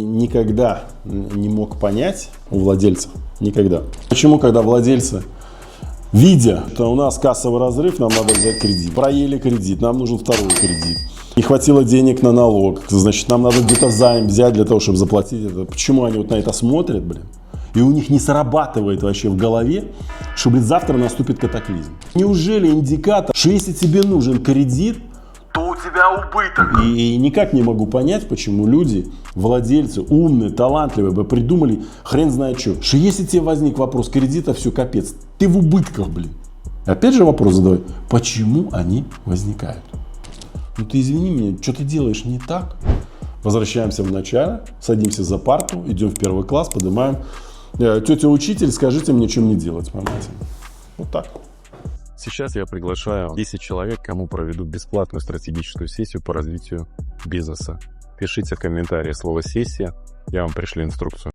Никогда не мог понять у владельцев, никогда. Почему, когда владельцы, видя, что у нас кассовый разрыв, нам надо взять кредит. Проели кредит, нам нужен второй кредит. Не хватило денег на налог, значит, нам надо где-то займ взять для того, чтобы заплатить это. Почему они вот на это смотрят, блин? И у них не срабатывает вообще в голове, что, блин, завтра наступит катаклизм. Неужели индикатор, что если тебе нужен кредит, то у тебя убыток? И никак не могу понять, почему люди, владельцы, умные, талантливые, бы придумали хрен знает что если тебе возник вопрос кредита, все, капец, ты в убытках, блин. Опять же вопрос задавай, почему они возникают? Ну ты извини меня, что ты делаешь не так? Возвращаемся в начало, садимся за парту, идем в первый класс, поднимаем. Тетя учитель, скажите мне, чем мне делать, помните? Вот так. Сейчас я приглашаю 10 человек, кому проведу бесплатную стратегическую сессию по развитию бизнеса. Пишите в комментарии слово «сессия», я вам пришлю инструкцию.